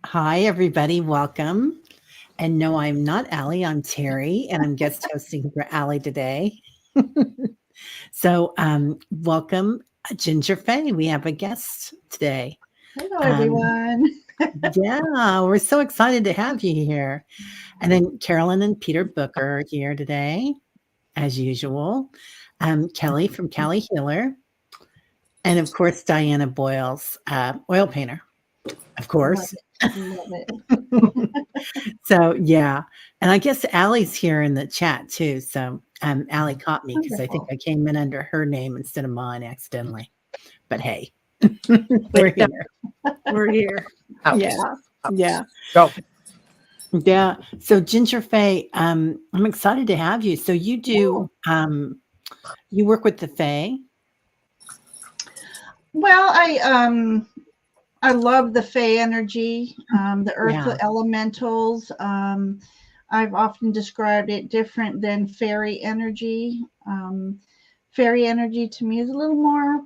Hi, everybody. Welcome. And no, I'm not Aley. I'm Terry, and I'm guest hosting for Aley today. So, welcome, Ginger Faye. We have a guest today. Hello, everyone. Yeah, we're so excited to have you here. And then Carolyn and Peter Booker are here today, as usual. Kelly from Cali Healer. And of course, Diana Boles, oil painter, of course. Love it. So yeah, and I guess Allie's here in the chat too. So Aley caught me because I think I came in under her name instead of mine accidentally. But hey, we're here. We're here. Yeah, yeah, Go. yeah. So Ginger Faye, I'm excited to have you. So you do you work with the Fae? Well, I love the Fae energy, the earth elementals. I've often described it different than fairy energy. Fairy energy to me is a little more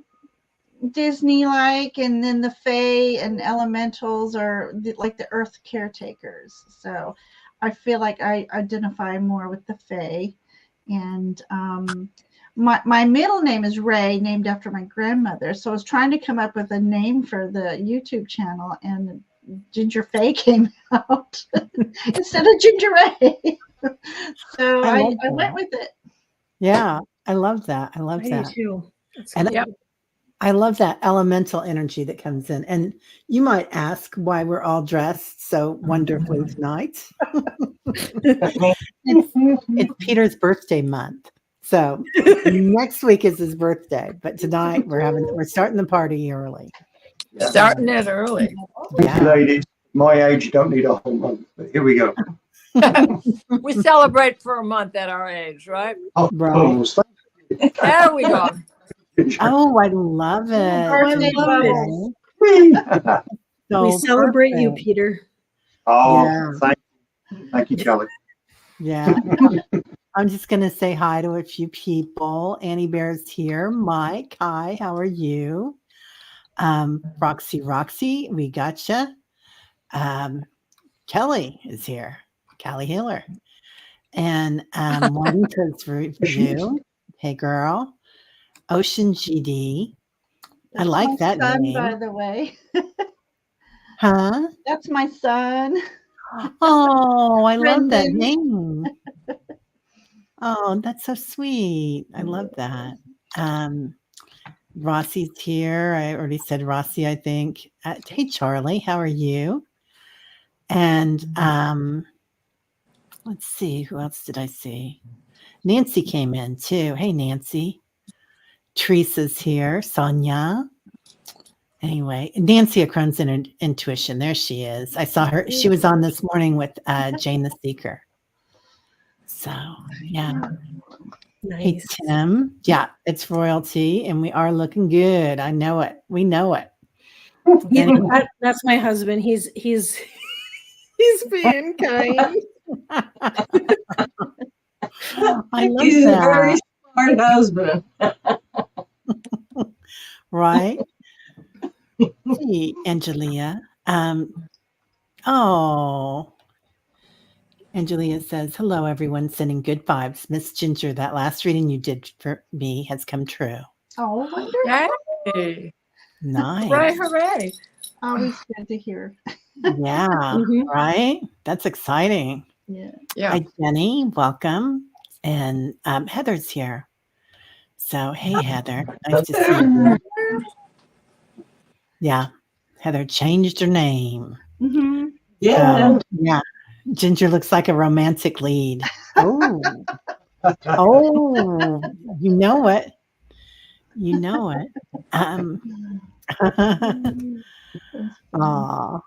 Disney-like, and then the Fae and elementals are like the earth caretakers. So I feel like I identify more with the Fae. And my middle name is Ray, named after my grandmother. So I was trying to come up with a name for the YouTube channel, and Ginger Faye came out instead of Ginger Ray. So I went with it. Yeah, I love that. I love that. Me too. And I love that elemental energy that comes in. And you might ask why we're all dressed so wonderfully tonight. It's Peter's birthday month. So next week is his birthday, but tonight we're starting the party early. Starting it early. Yeah. Ladies, my age don't need a whole month, but here we go. We celebrate for a month at our age, right? Oh, Right. almost. There we go. Oh, I love it. Birthday bubbles. So We celebrate you, perfect. Peter. Oh, Yeah. thank you, Kelly. Yeah. I'm just going to say hi to a few people. Annie Bear's here. Mike, hi, how are you? Roxy, we gotcha. Kelly is here. Cali Healer. And Juanita's for you. Hey, girl. Ocean GD. I like my that son, name. by the way. Huh? That's my son. Oh, I love that Brendan. name. Oh, that's so sweet. I love that. Rossi's here. I already said Rossi, I think. Hey, Charlie, how are you? And let's see, who else did I see? Nancy came in too. Hey, Nancy. Teresa's here. Sonia. Anyway, Nancy Akron's in Intuition. There she is. I saw her. She was on this morning with Jane the Seeker. So, yeah. Nice. Hey, Tim. Yeah, it's royalty, and we are looking good. I know it. We know it. That's my husband. He's being kind. I love He's that. a very smart husband. Right? Hey, Angelia. Oh, Angelia says, hello, everyone, sending good vibes. Miss Ginger, that last reading you did for me has come true. Oh, wonderful. Hey. Nice. Hooray, hooray. Always good to hear. Yeah, right? That's exciting. Yeah. Hi, Jenny. Welcome. And Heather's here. So, hey, Heather. Nice to see you. Yeah. Heather changed her name. Mm-hmm. Yeah. Yeah. Ginger looks like a romantic lead. Oh. Oh, you know it. You know it. Aw.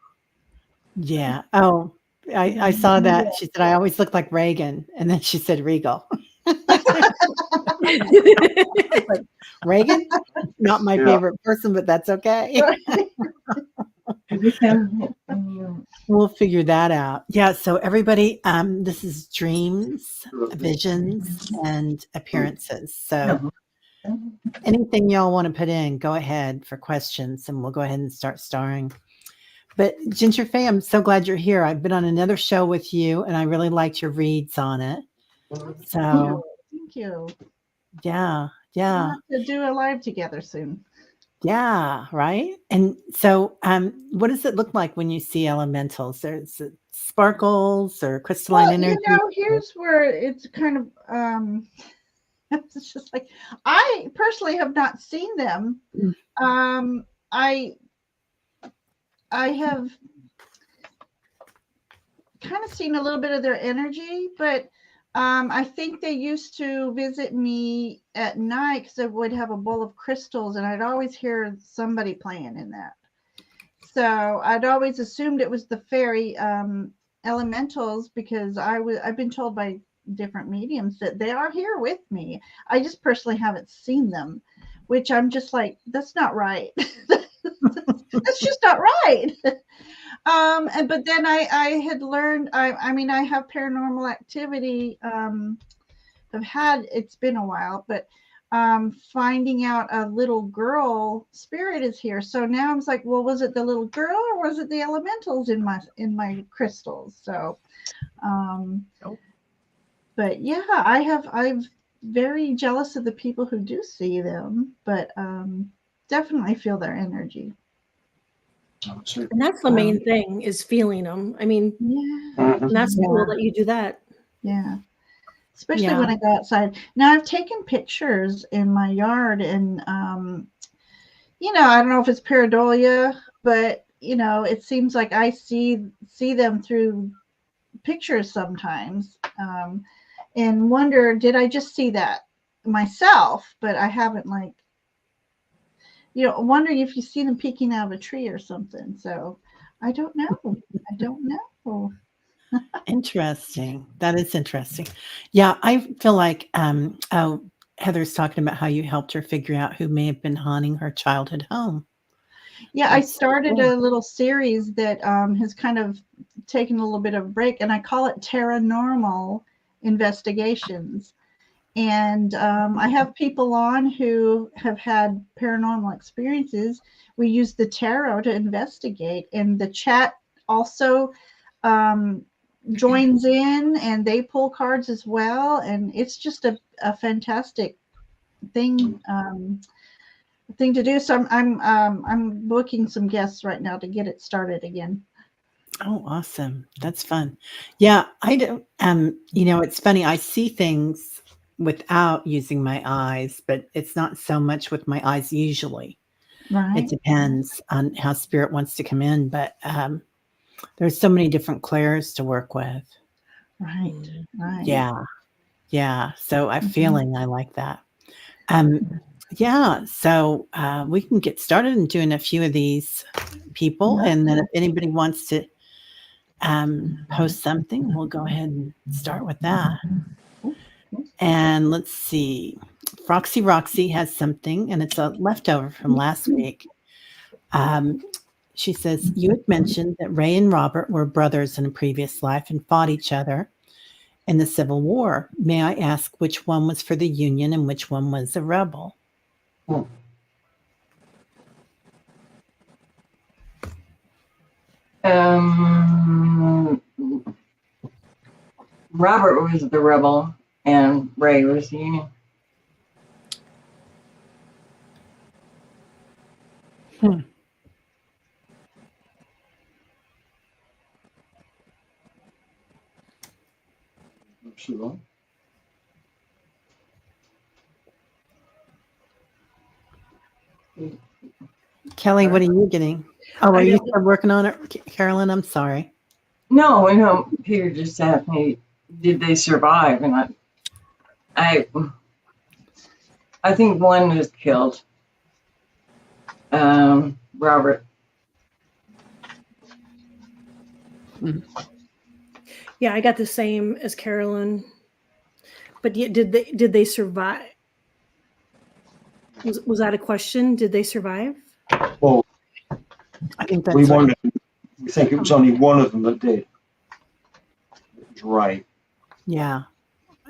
Yeah. Oh, I saw that. She said, I always look like Reagan. And then she said Regal. Like, Reagan? Not my favorite person, but that's okay. We'll figure that out. Yeah. So everybody, this is dreams, visions, and appearances. So anything y'all want to put in, go ahead for questions, and we'll go ahead and start starring. But Ginger Faye, I'm so glad you're here. I've been on another show with you, and I really liked your reads on it. So Thank you. yeah, We'll yeah, have to do a live together soon. yeah, right. And so, what does it look like when you see elementals? There's sparkles or crystalline Well, energy. here's where it's kind of it's just like I personally have not seen them. I have kind of seen a little bit of their energy, but I think they used to visit me at night because I would have a bowl of crystals, and I'd always hear somebody playing in that. So I'd always assumed it was the fairy elementals because I've been told by different mediums that they are here with me. I just personally haven't seen them, which I'm just like, that's not right. That's just not right. But then I had learned, I mean, I have paranormal activity, I've had, it's been a while, but finding out a little girl spirit is here. So now I'm like, well, was it the little girl or was it the elementals in my crystals? So, but yeah, I'm very jealous of the people who do see them, but definitely feel their energy. And that's the main thing, is feeling them. I mean, Yeah. and that's cool that you do that. Yeah. Especially when I go outside. Now I've taken pictures in my yard, and I don't know if it's pareidolia, but it seems like I see them through pictures sometimes, and wonder, did I just see that myself? But I haven't, like, wondering if you see them peeking out of a tree or something. So I don't know. I don't know. Interesting. That is interesting. Yeah, I feel like Heather's talking about how you helped her figure out who may have been haunting her childhood home. Yeah, That's I started a little series that has kind of taken a little bit of a break, and I call it Paranormal Investigations. And I have people on who have had paranormal experiences. We use the tarot to investigate, and the chat also joins in, and they pull cards as well. And it's just a fantastic thing to do. So I'm booking some guests right now to get it started again. Oh, awesome. That's fun. Yeah, I don't it's funny. I see things without using my eyes, but it's not so much with my eyes usually. Right. It depends on how spirit wants to come in, but there's so many different clairs to work with. Right. Yeah. Yeah. So I'm feeling I like that. Yeah. So we can get started in doing a few of these people. And then if anybody wants to post something, we'll go ahead and start with that. And let's see. Froxy Roxy has something, and it's a leftover from last week. She says, you had mentioned that Ray and Robert were brothers in a previous life and fought each other in the Civil War. May I ask which one was for the Union and which one was a rebel? Robert was the rebel and Ray was the Union. Sure. Kelly, what are you getting? Oh, are you still working on it, Carolyn? I'm sorry. No, Peter just asked me, did they survive? And I think one was killed. Robert. Yeah, I got the same as Carolyn. But did they survive? Was that a question? Did they survive? Well, I think that's we think it was only one of them that did. It was right. Yeah.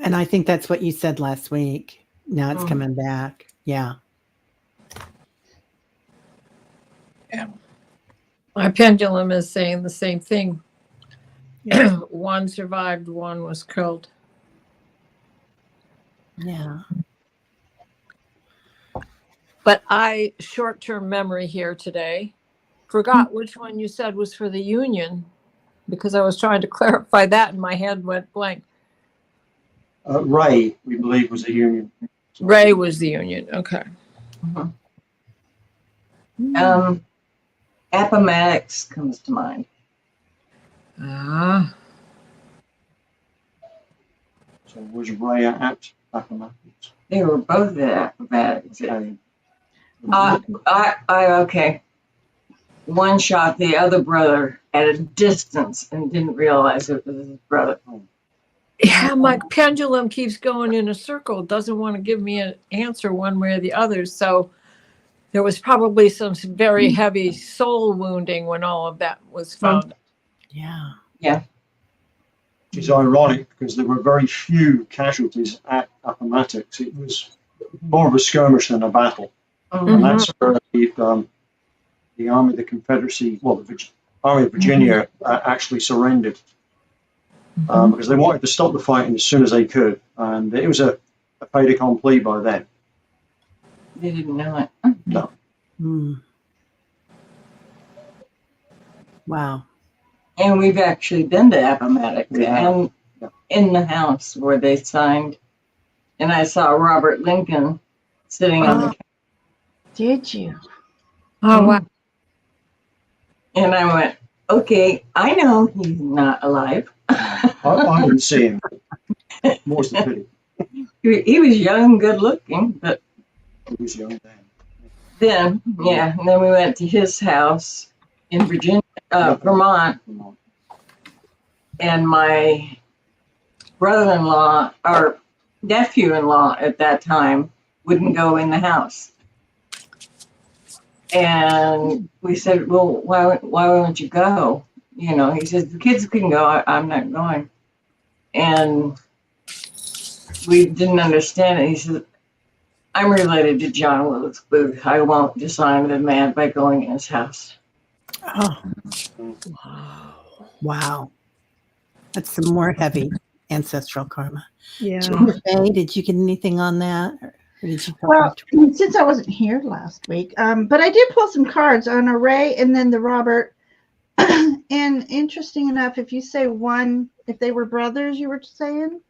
And I think that's what you said last week. Now it's coming back. Yeah. My pendulum is saying the same thing. Yeah. One survived, one was killed. Yeah. But I, short-term memory here today, forgot which one you said was for the union because I was trying to clarify that and my head went blank. Ray, we believe, was a union. Ray was the union. Okay. Appomattox comes to mind. Ah. So was Ray at Appomattox? They were both at Appomattox. Okay. Okay. One shot the other brother at a distance and didn't realize it was his brother. Yeah, my pendulum keeps going in a circle. It doesn't want to give me an answer one way or the other. So there was probably some very heavy soul wounding when all of that was found. Yeah. Yeah. Which is ironic because there were very few casualties at Appomattox. It was more of a skirmish than a battle. And that's where the Army of the Confederacy, well, the Army of Virginia actually surrendered because they wanted to stop the fighting as soon as they could. And it was a fait accompli by then. They didn't know it. No. Mm. Wow. And we've actually been to Appomattox Yeah. and in the house where they signed. And I saw Robert Lincoln sitting on the couch. Did you? Oh, wow. And I went, okay, I know he's not alive. I didn't see him. More's the pity. He was young, good looking, but He was young then. then, and then we went to his house in Virginia, Vermont, and my brother-in-law, or nephew-in-law at that time, wouldn't go in the house. And we said, well, why won't you go? You know, he says, the kids can go, I'm not going. And we didn't understand it. He said, I'm related to John Wilkes Booth. I won't dishonor the man by going in his house. Oh. Wow. That's some more heavy ancestral karma. Yeah. Faye, did you get anything on that? Or did you feel Well, comfortable? since I wasn't here last week, but I did pull some cards on a Ray and then the Robert. And interesting enough, if you say one, if they were brothers, you were saying,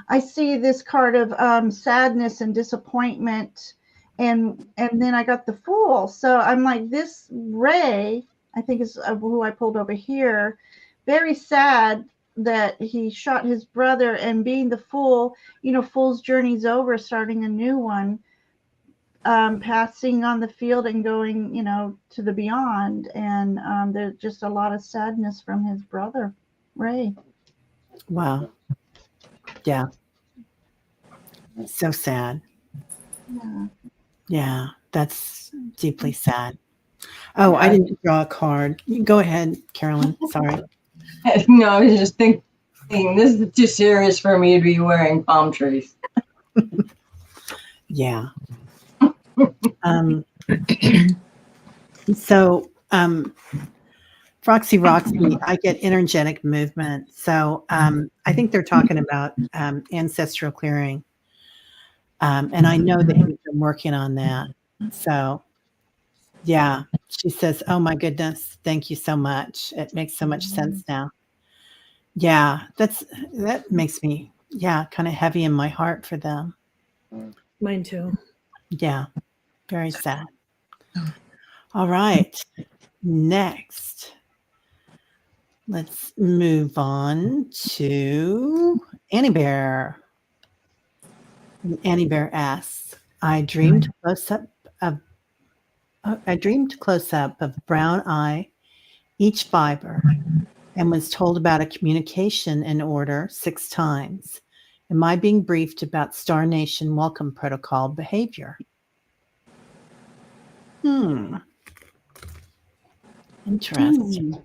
I see this card of sadness and disappointment, and then I got the Fool. So I'm like, this Ray, I think is who I pulled over here, very sad that he shot his brother, and being the Fool, you know, Fool's journey's over, starting a new one, passing on the field and going, you know, to the beyond, and there's just a lot of sadness from his brother, Ray. Wow. Yeah. So sad. Yeah, that's deeply sad. Oh, I didn't draw a card. Go ahead, Carolyn. Sorry. No, I was just thinking, this is too serious for me to be wearing palm trees. Yeah. So, Roxy, I get energetic movement. So, I think they're talking about ancestral clearing. And I know that you've been working on that. So, yeah, she says, oh my goodness, thank you so much. It makes so much sense now. Yeah, that makes me, kind of heavy in my heart for them. Mine too. Yeah, very sad. All right, next, let's move on to Annie Bear. Annie Bear asks, I dreamed close up of brown eye, each fiber, and was told about a communication in order 6 times. Am I being briefed about Star Nation welcome protocol behavior? Interesting.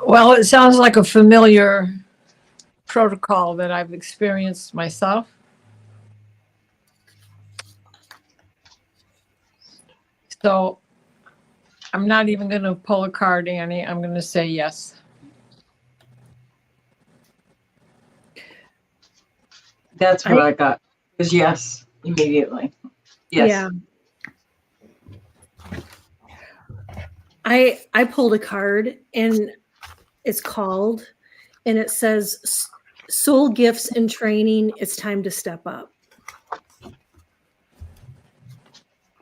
Well, it sounds like a familiar protocol that I've experienced myself. So I'm not even going to pull a card, Annie. I'm going to say yes. That's what I got. It was yes, immediately. Yes. Yeah. I pulled a card and it's called, and it says soul gifts and training. It's time to step up.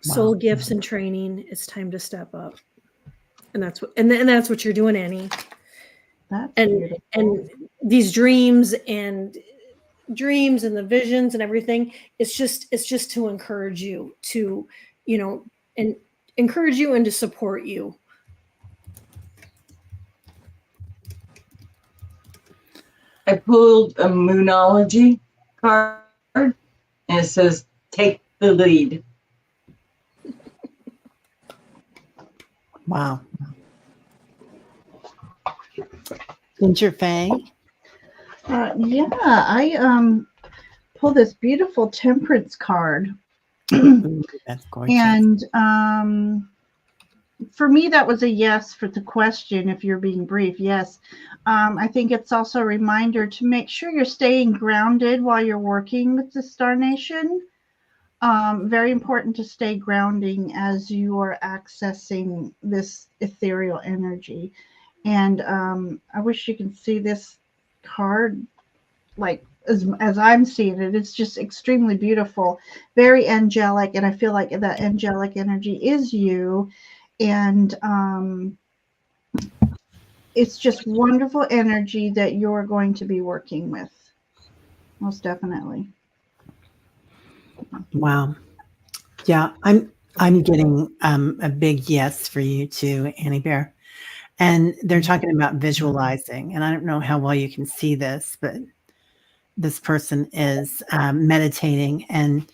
Soul gifts and training. It's time to step up. And that's what, and that's what you're doing, Annie. That's And beautiful. and these dreams and the visions and everything, it's just to encourage you to, and encourage you and to support you. I pulled a moonology card and it says, take the lead. Wow. Ginger Faye? Yeah, I pulled this beautiful temperance card. Ooh, that's gorgeous. And for me, that was a yes for the question, if you're being brief. Yes. I think it's also a reminder to make sure you're staying grounded while you're working with the Star Nation. Very important to stay grounding as you are accessing this ethereal energy. And I wish you can see this card like as I'm seeing it. It's just extremely beautiful, very angelic, and I feel like that angelic energy is you. And it's just wonderful energy that you're going to be working with, most definitely. Wow. Yeah, I'm getting a big yes for you too, Annie Bear. And they're talking about visualizing, and I don't know how well you can see this, but this person is meditating, and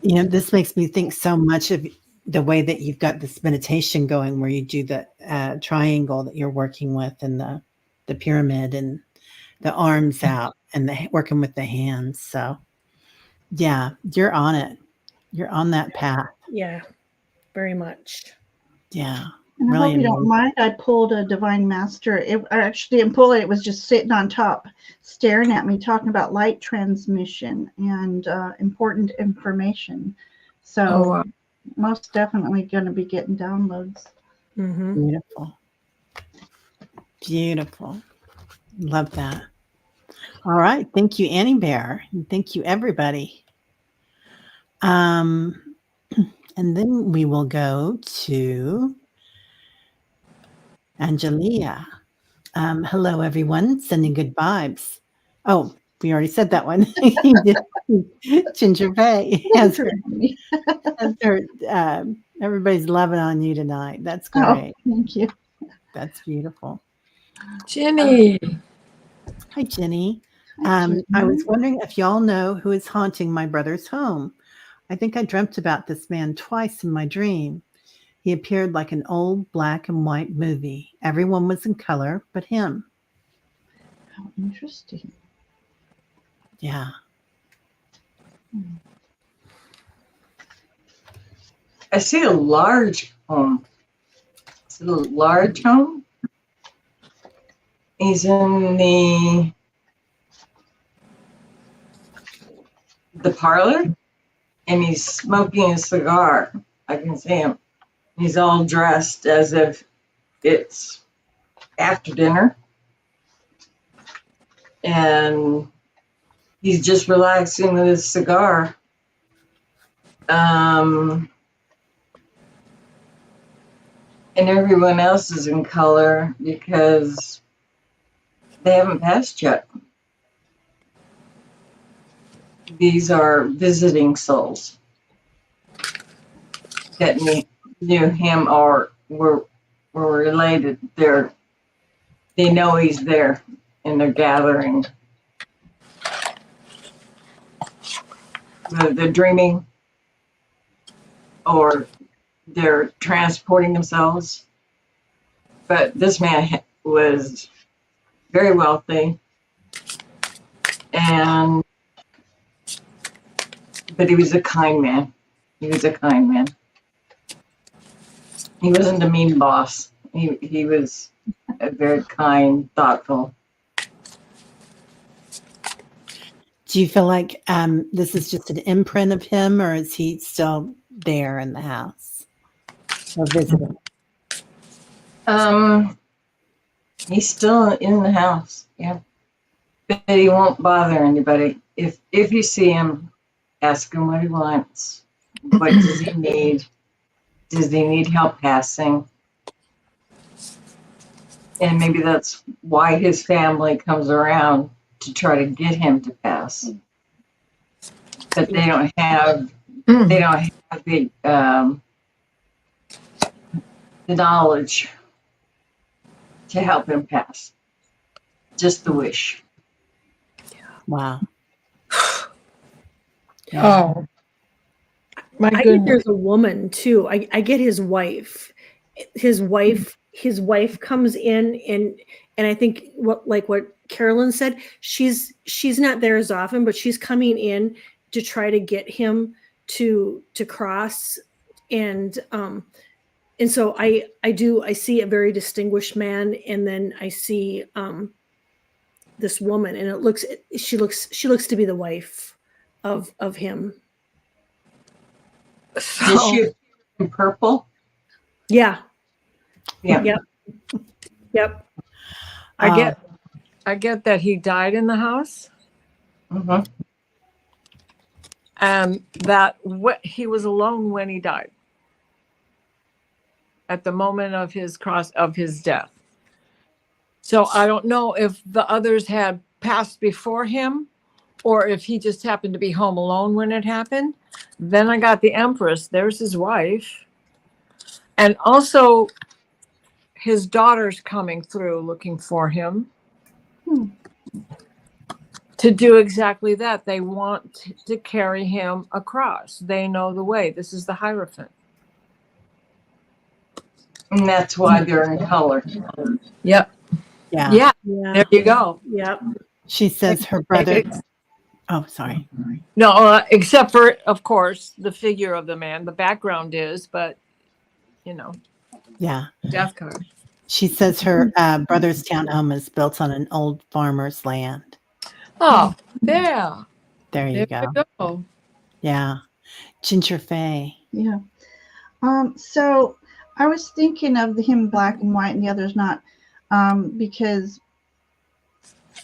this makes me think so much of the way that you've got this meditation going, where you do the triangle that you're working with, and the pyramid, and the arms out, and working with the hands. So yeah, you're on it. You're on that path. Yeah, very much. Yeah. And I hope you don't mind, I pulled a Divine Master. I actually didn't pull it. It was just sitting on top, staring at me, talking about light transmission and important information. So most definitely going to be getting downloads. Mm-hmm. Beautiful. Beautiful. Love that. All right. Thank you, Annie Bear. And thank you, everybody. And then we will go to Angelia. Hello, everyone. Sending good vibes. Oh, we already said that one. Ginger Bay. Everybody's loving on you tonight. That's great. Oh, thank you. That's beautiful. Jenny. Hi, Jenny. Hi, Jenny. I was wondering if y'all know who is haunting my brother's home. I think I dreamt about this man twice in my dream. He appeared like an old black and white movie. Everyone was in color but him. How interesting. Yeah. I see a large home. Is it a large home? He's in the parlor, and he's smoking a cigar. I can see him. He's all dressed as if it's after dinner. And he's just relaxing with his cigar. And everyone else is in color because they haven't passed yet. These are visiting souls that knew him or were related. They know he's there, and they're gathering. They're dreaming, or they're transporting themselves. But this man was very wealthy, but he was a kind man. He was a kind man. He wasn't a mean boss. He was a very kind, thoughtful. Do you feel like this is just an imprint of him, or is he still there in the house or visiting? He's still in the house, yeah. But he won't bother anybody. If you see him, ask him what he wants. What does he need? Does he need help passing? And maybe that's why his family comes around to try to get him to pass. But they don't have the knowledge to help him pass. Just the wish. Wow. Oh, my I get goodness. there's a woman too. I get his wife. His wife comes in and I think what Carolyn said, she's not there as often, but she's coming in to try to get him to cross. And so I see a very distinguished man, and then I see this woman, and she looks to be the wife of him. Is she in purple? Yeah. Yeah. Yep. I get that he died in the house, Mm-hmm. and that he was alone when he died. At the moment of his death. So I don't know if the others had passed before him, or if he just happened to be home alone when it happened. Then I got the Empress. There's his wife. And also his daughter's coming through looking for him to do exactly that. They want to carry him across. They know the way. This is the Hierophant. And that's why they're in color. Yep. Yeah. Yeah. Yeah. There you go. Yep. She says her brother. Oh, sorry. No, except for, of course, the figure of the man. The background is, but, Yeah. death card. She says her brother's townhome is built on an old farmer's land. Oh, yeah. There you There go. you go. Yeah. Ginger Faye. Yeah. So I was thinking of him black and white and the others not, because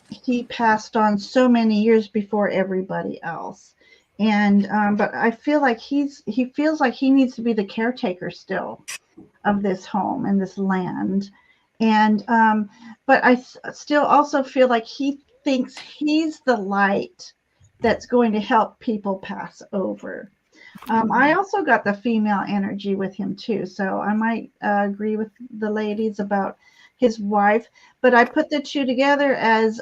he passed on so many years before everybody else. And but I feel like he feels like he needs to be the caretaker still of this home and this land. And but I still also feel like he thinks he's the light that's going to help people pass over. I also got the female energy with him too, so I might agree with the ladies about his wife, but I put the two together as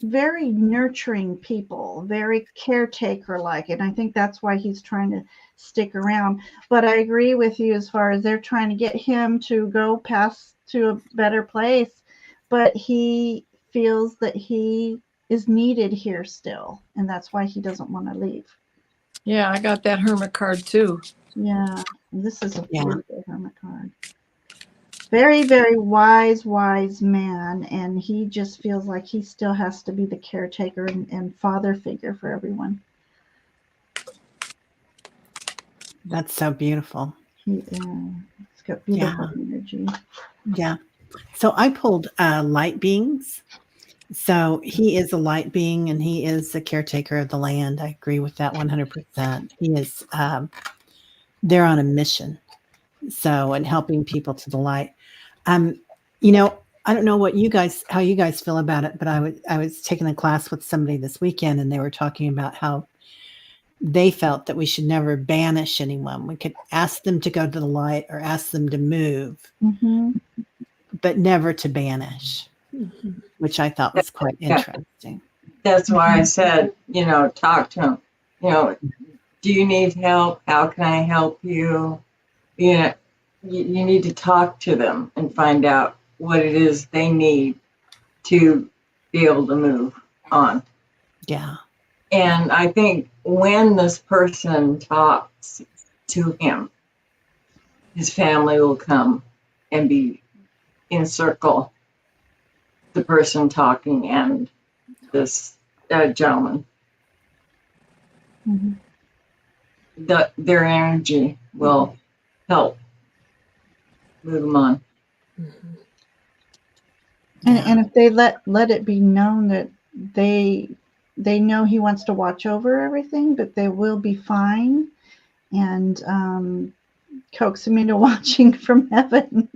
very nurturing people, very caretaker-like, and I think that's why he's trying to stick around. But I agree with you as far as they're trying to get him to go past to a better place, but he feels that he is needed here still, and that's why he doesn't want to leave. Yeah, I got that Hermit card too. Yeah, this is a beautiful Hermit card. Very, very wise man, and he just feels like he still has to be the caretaker and father figure for everyone. That's so beautiful. He's got beautiful energy. Yeah. So I pulled light beings. So he is a light being, and he is the caretaker of the land. I agree with that 100%. He is, they're on a mission. So, and helping people to the light. I don't know how you guys feel about it, but I was taking a class with somebody this weekend, and they were talking about how they felt that we should never banish anyone. We could ask them to go to the light or ask them to move, but never to banish, which I thought was quite interesting. That's why I said, talk to him. Do you need help? How can I help you? You need to talk to them and find out what it is they need to be able to move on. Yeah. And I think when this person talks to him. His family will come and be encircle the person talking and this gentleman. Mhm. Their energy will help move them on. Mhm. And if they let it be known that they know he wants to watch over everything, but they will be fine, and coax them into watching from heaven.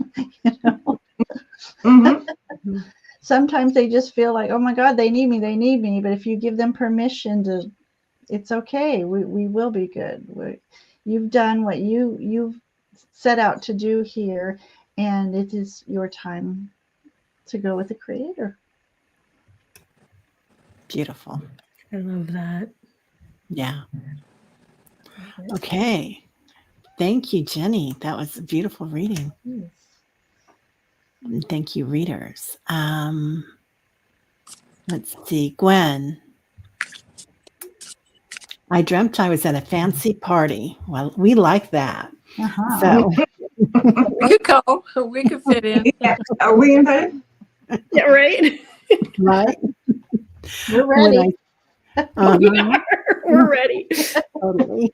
You know, Mm-hmm. sometimes they just feel like, oh my God, they need me. But if you give them permission to, it's okay. We will be good. You've done what you've set out to do here, and it is your time to go with the Creator. Beautiful. I love that. Yeah. Okay. Thank you, Jenny. That was a beautiful reading. Yes. And thank you, readers. Let's see, Gwen. I dreamt I was at a fancy party. Well, we like that. Uh-huh. So, We could go. We could fit in. Yeah. Are we invited? Yeah, right. right? We're When ready. We're ready. Totally.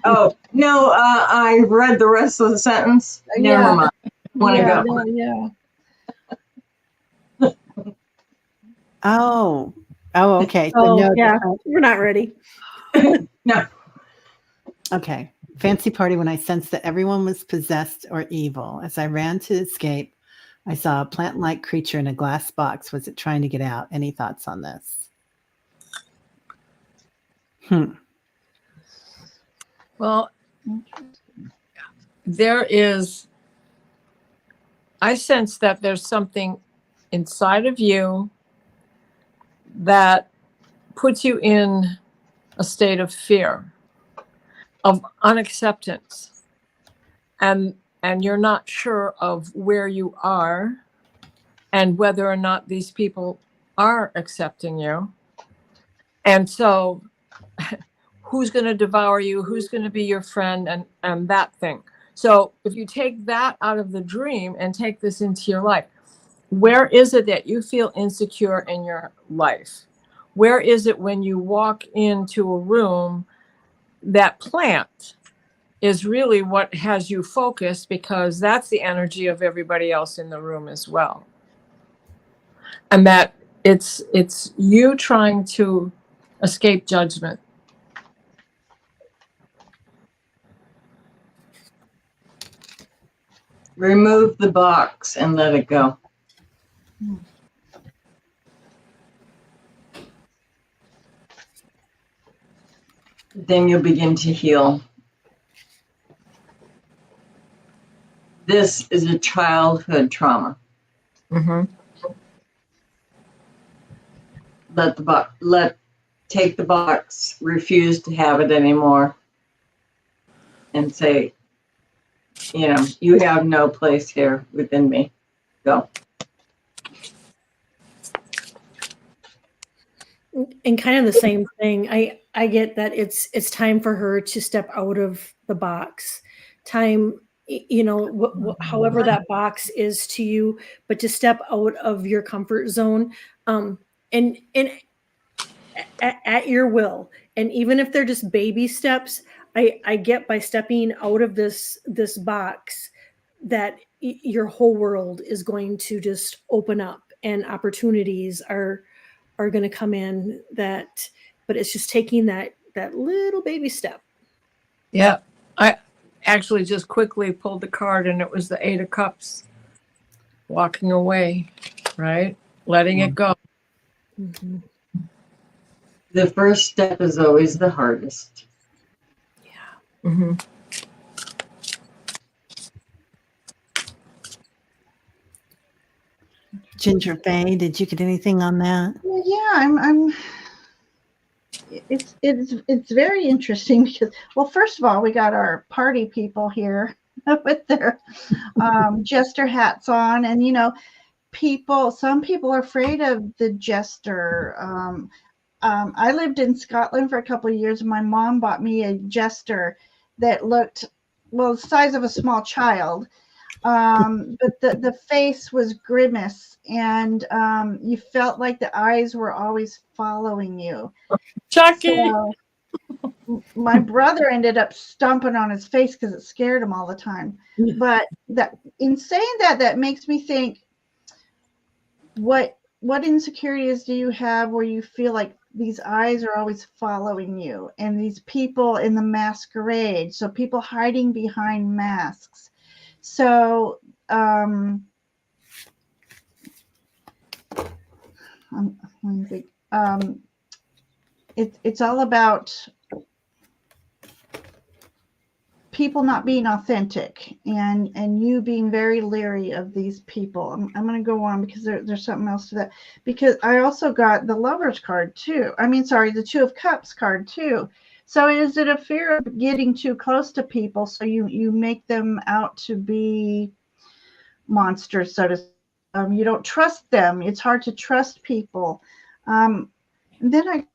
Oh no, I read the rest of the sentence. Never Yeah. mind. Want to Yeah, go? yeah. Oh, okay. So Oh, no, yeah. We're not ready. No. okay. Fancy party when I sensed that everyone was possessed or evil. As I ran to escape, I saw a plant-like creature in a glass box. Was it trying to get out? Any thoughts on this? Well, I sense that there's something inside of you that puts you in a state of fear, of unacceptance. And you're not sure of where you are and whether or not these people are accepting you. And so who's going to devour you? Who's going to be your friend? And that thing. So if you take that out of the dream and take this into your life, where is it that you feel insecure in your life? Where is it when you walk into a room, that plant is really what has you focused, because that's the energy of everybody else in the room as well. And that it's you trying to escape judgment. Remove the box and let it go. Then you'll begin to heal. This is a childhood trauma. Mm-hmm. Take the box, refuse to have it anymore, and say, you have no place here within me. Go. And kind of the same thing. I get that it's time for her to step out of the box. Time, however that box is to you, but to step out of your comfort zone, and at your will. And even if they're just baby steps, I get by stepping out of this box that your whole world is going to just open up and opportunities are going to come in, but it's just taking that little baby step. Yeah. I actually just quickly pulled the card and it was the 8 of Cups. Walking away, right? Letting it go. Mm-hmm. The first step is always the hardest. Yeah. Mm-hmm. Ginger Bay, did you get anything on that? Yeah, I'm it's very interesting because, well, first of all, we got our party people here with their jester hats on, and some people are afraid of the jester. I lived in Scotland for a couple of years, and my mom bought me a jester that looked the size of a small child. But the face was grimace, and you felt like the eyes were always following you. Chucky. So my brother ended up stomping on his face because it scared him all the time. But that, in saying that, that makes me think, what insecurities do you have where you feel like these eyes are always following you, and these people in the masquerade, so people hiding behind masks? So it's all about people not being authentic, and you being very leery of these people. I'm going to go on because there's something else to that, because I also got the Lover's card too. The Two of Cups card too. So is it a fear of getting too close to people, so you make them out to be monsters, so to you don't trust them? It's hard to trust people. And then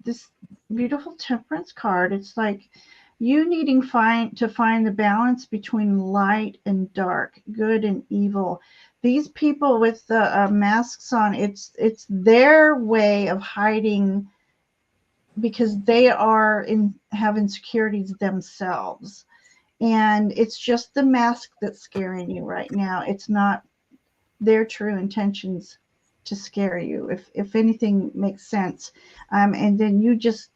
this beautiful Temperance card. It's like you needing to find the balance between light and dark, good and evil. These people with the masks on, it's their way of hiding, because they have insecurities themselves, and it's just the mask that's scaring you right now. It's not their true intentions to scare you, if anything makes sense. And then you just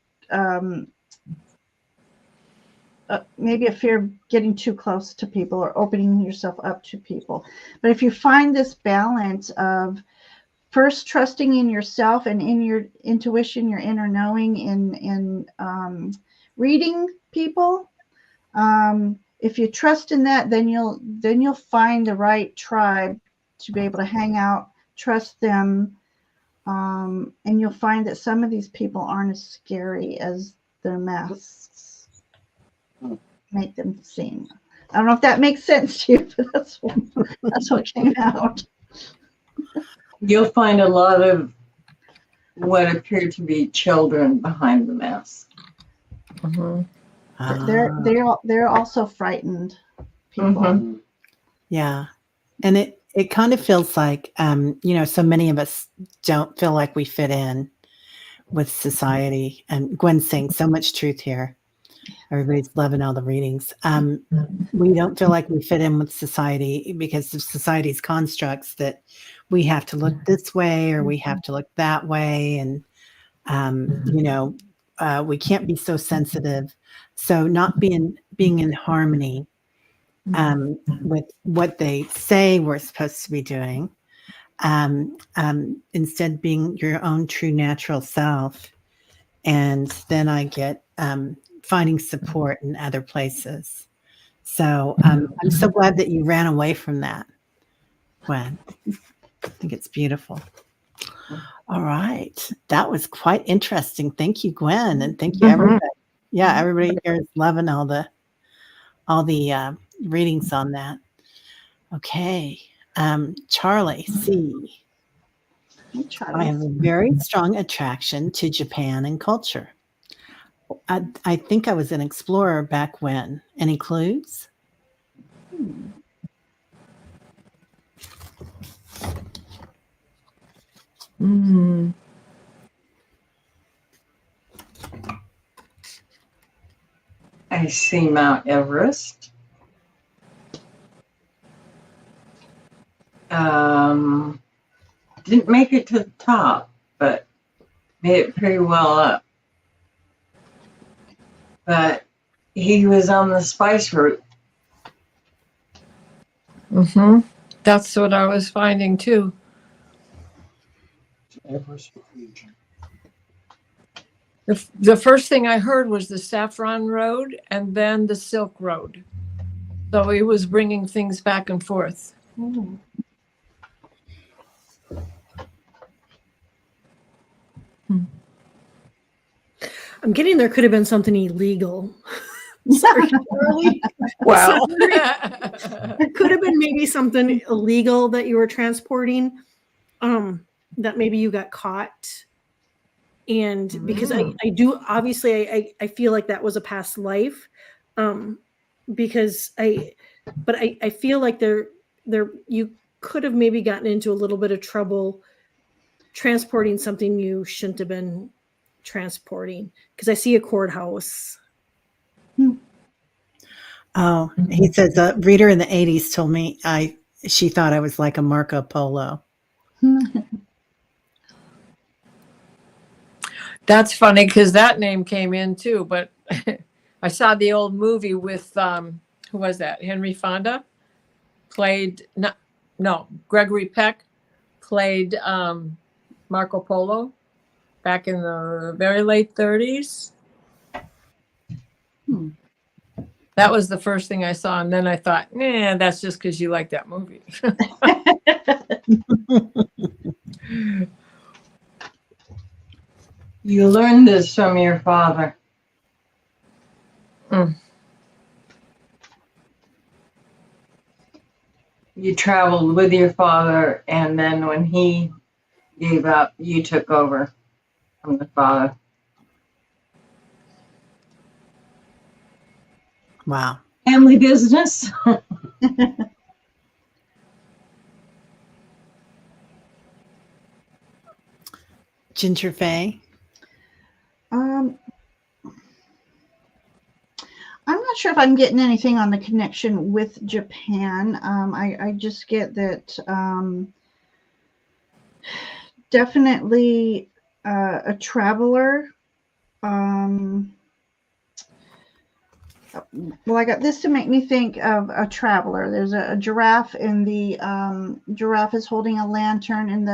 maybe a fear of getting too close to people or opening yourself up to people. But if you find this balance of first trusting in yourself and in your intuition, your inner knowing, in reading people, if you trust in that, then you'll find the right tribe to be able to hang out, trust them, and you'll find that some of these people aren't as scary as their masks make them seem. I don't know if that makes sense to you, but that's what came out. You'll find a lot of what appear to be children behind the mask. They're also frightened people. Mm-hmm. Yeah. And it kind of feels like, so many of us don't feel like we fit in with society. And Gwen's saying so much truth here. Everybody's loving all the readings. We don't feel like we fit in with society because of society's constructs that we have to look this way or we have to look that way. And, we can't be so sensitive. So not being in harmony with what they say we're supposed to be doing, instead being your own true natural self. And then I get finding support in other places. So I'm so glad that you ran away from that, Gwen. I think it's beautiful. All right. That was quite interesting. Thank you, Gwen. And thank you, everybody. Yeah, everybody here is loving all the readings on that. Okay. Charlie C. Hey, Charlie. I have a very strong attraction to Japan and culture. I think I was an explorer back when. Any clues? I see Mount Everest. Didn't make it to the top, but made it pretty well up. But he was on the spice route. That's what I was finding too. Everest region. The first thing I heard was the Saffron Road and then the Silk Road. So he was bringing things back and forth. I'm getting there could have been something illegal. Sorry, Charlie. Wow. It could have been maybe something illegal that you were transporting, that maybe you got caught. And because I do, obviously, I feel like that was a past life. because I feel like you could have maybe gotten into a little bit of trouble transporting something you shouldn't have been transporting, because I see a courthouse. Oh, he says a reader in the 80s told me she thought I was like a Marco Polo. That's funny because that name came in too, but I saw the old movie with who was that? Henry Fonda played Gregory Peck played Marco Polo back in the very late 30s. That was the first thing I saw, and then I thought, nah, that's just because you like that movie. You learned this from your father. You traveled with your father, and then when he gave up, you took over from the father. Wow. Family business. Ginger Faye. I'm not sure if I'm getting anything on the connection with Japan. I just get that definitely a traveler. Well, I got this to make me think of a traveler. There's a giraffe, and the giraffe is holding a lantern, and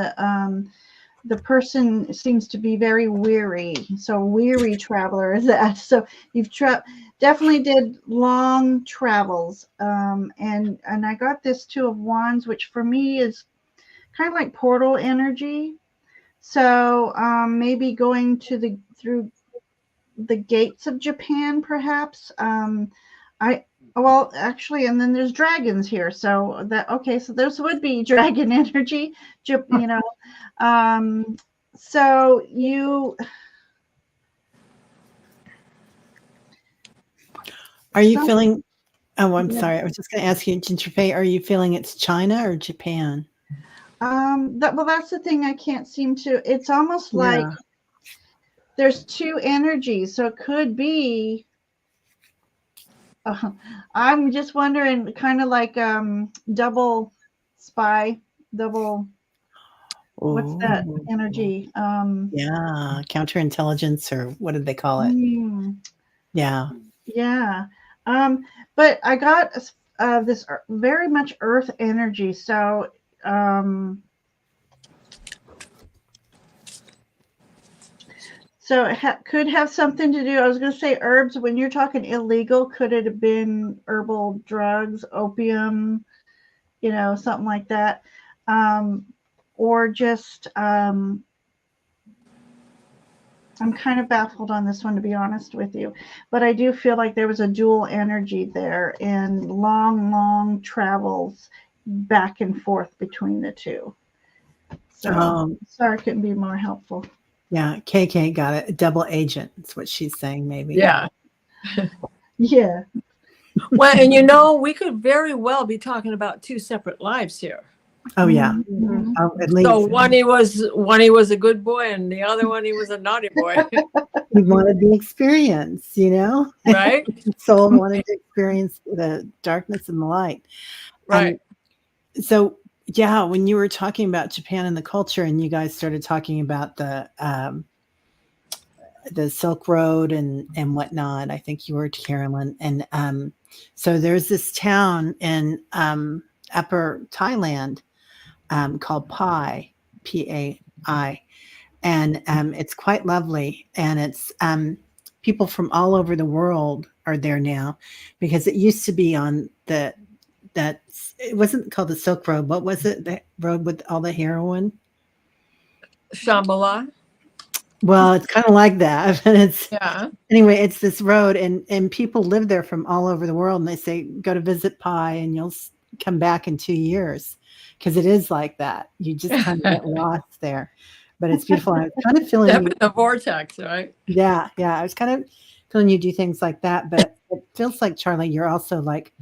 the person seems to be very weary. So weary traveler is that. So you've definitely did long travels. And I got this Two of Wands, which for me is kind of like portal energy. So maybe going through the gates of Japan, perhaps. Well, actually, and then there's dragons here. So so this would be dragon energy, you know. So Are you feeling, I'm sorry. I was just going to ask you, Ginger Faye, are you feeling it's China or Japan? That's the thing I can't seem to, it's almost like there's two energies. So it could be, I'm just wondering, kind of like double spy, what's that energy? Yeah, counterintelligence, or what did they call it? Yeah. Yeah. But I got this very much earth energy. So it could have something to do. I was going to say herbs. When you're talking illegal, could it have been herbal drugs, opium, something like that? Or just, I'm kind of baffled on this one, to be honest with you. But I do feel like there was a dual energy there, and long travels back and forth between the two. So sorry, I couldn't be more helpful. Yeah, KK got it. A double agent. That's what she's saying, maybe. Yeah. Yeah. Well, and we could very well be talking about two separate lives here. Oh yeah. Mm-hmm. At least. So one he was a good boy, and the other one he was a naughty boy. He wanted the experience, Right? Soul wanted to experience the darkness and the light. Right. So yeah, when you were talking about Japan and the culture, and you guys started talking about the Silk Road and whatnot, I think you were Carolyn, and so there's this town in Upper Thailand called Pai, Pai, and it's quite lovely, and it's people from all over the world are there now, because it used to be on it wasn't called the Silk Road. What was it? The road with all the heroin? Shambhala. Well, it's kind of like that. But anyway, it's this road, and people live there from all over the world, and they say, go to visit Pai and you'll come back in 2 years, because it is like that. You just kind of get lost there, but it's beautiful. I was kind of feeling the vortex, right? Yeah. I was kind of feeling you do things like that, but it feels like, Charlie, you're also like,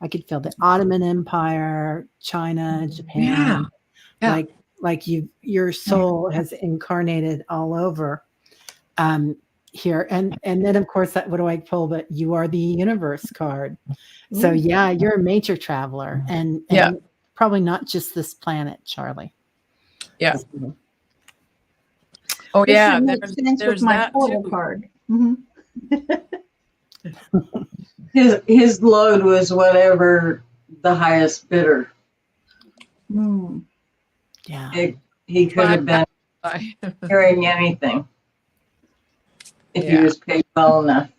I could feel the Ottoman Empire, China, Japan. Yeah. Like your soul has incarnated all over here. And then of course, what do I pull? But you are the universe card. So yeah, you're a major traveler, and probably not just this planet, Charlie. Yeah. Oh This yeah, would make sense there's with my that portal too. card. His load was whatever the highest bidder. Mm. Yeah. He could have been carrying anything if he was paid well enough.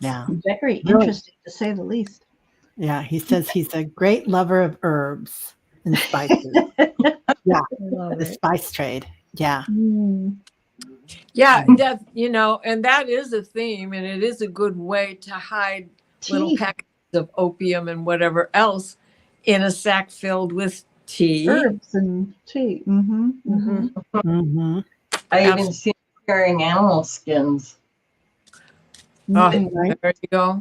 Yeah. Very interesting, to say the least. Yeah. He says he's a great lover of herbs and spices. Yeah. The spice trade. Yeah. Yeah, that, and that is a theme, and it is a good way to hide little packets of opium and whatever else in a sack filled with tea. Herbs and tea. I even see him carrying animal skins. Oh, there you go.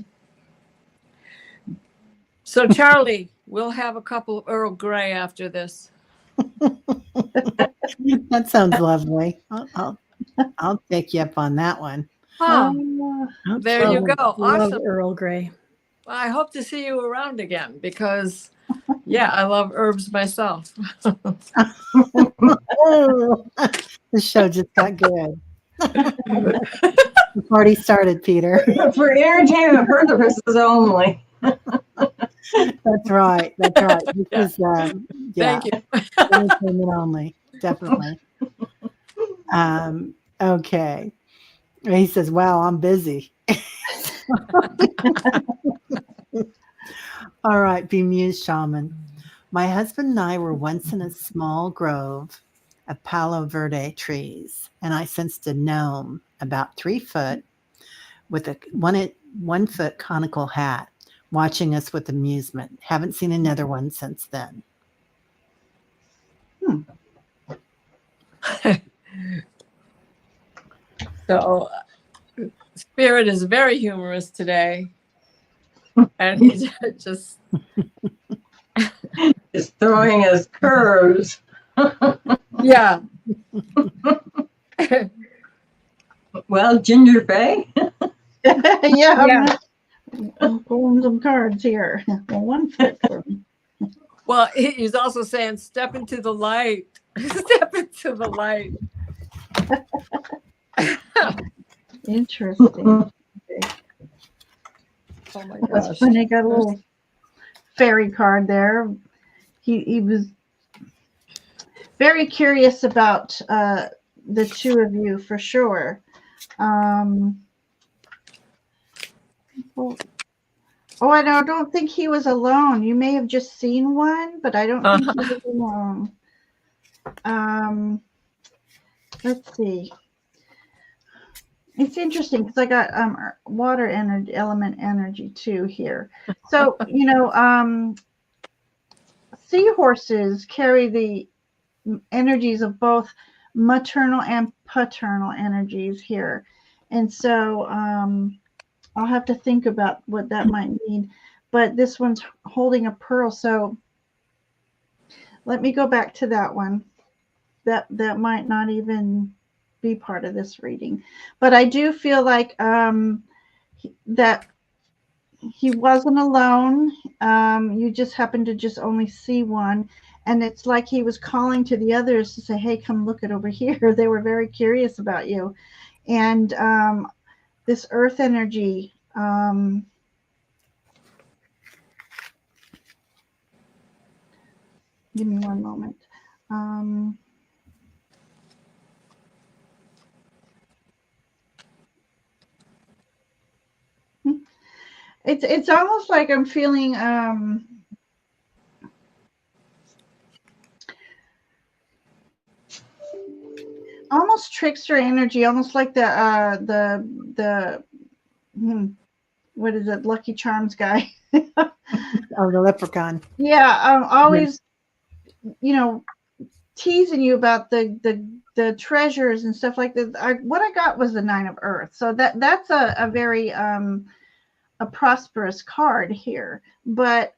So, Charlie, we'll have a couple of Earl Grey after this. That sounds lovely. I'll take you up on that one. There you go. Love Awesome. Earl Grey. Well, I hope to see you around again because, I love herbs myself. The show just got good. The party started, Peter. For entertainment purposes only. That's right. Because, Thank you. entertainment only, definitely. Okay. He says, "Wow, I'm busy." All right, Bemused Shaman. My husband and I were once in a small grove of Palo Verde trees, and I sensed a gnome about 3 foot with a 1 foot conical hat watching us with amusement. Haven't seen another one since then. So, Spirit is very humorous today. And he's just throwing us curves. Yeah. Well, Ginger Bay. I'm pulling some cards here. 1 foot for me. Well, he's also saying, step into the light. Step into the light. Interesting. Okay. Oh my That's gosh. funny. I got a little fairy card there. He was very curious about the two of you for sure. I don't think he was alone. You may have just seen one, but I don't think he was alone. Let's see. It's interesting because I got water energy, element energy too here. So, seahorses carry the energies of both maternal and paternal energies here. And so I'll have to think about what that might mean. But this one's holding a pearl. So let me go back to that one. That might not even be part of this reading. But I do feel like that he wasn't alone. You just happened to just only see one. And it's like he was calling to the others to say, hey, come look it over here. They were very curious about you. And this earth energy, give me one moment. It's almost like I'm feeling almost trickster energy, almost like the what is it, Lucky Charms guy. Oh, the leprechaun. Yeah, always, teasing you about the treasures and stuff like that. What I got was the 9 of Earth. So that's a very a prosperous card here. But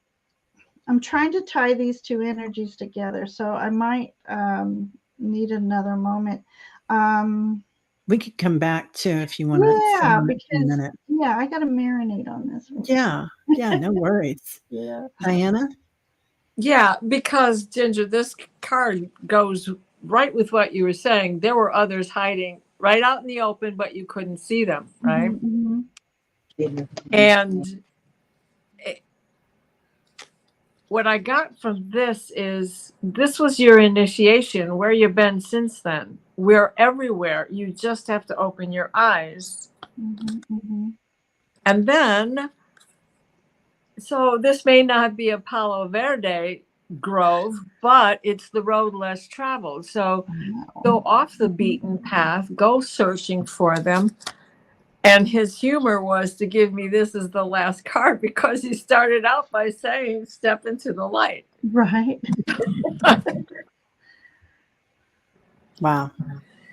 I'm trying to tie these two energies together. So I might need another moment. We could come back to if you want to. Yeah, in a because minute. yeah, I got to marinate on this one. Yeah, no worries. Yeah. Diana? Yeah, because Ginger, this card goes right with what you were saying. There were others hiding right out in the open, but you couldn't see them, right? Mm-hmm. And what I got from this is this was your initiation. Where you've been since then. We're everywhere. You just have to open your eyes. Mm-hmm. And then, so this may not be a Palo Verde grove, but it's the road less traveled. So go off the beaten path, go searching for them. And his humor was to give me this as the last card because he started out by saying, step into the light. Right. Wow.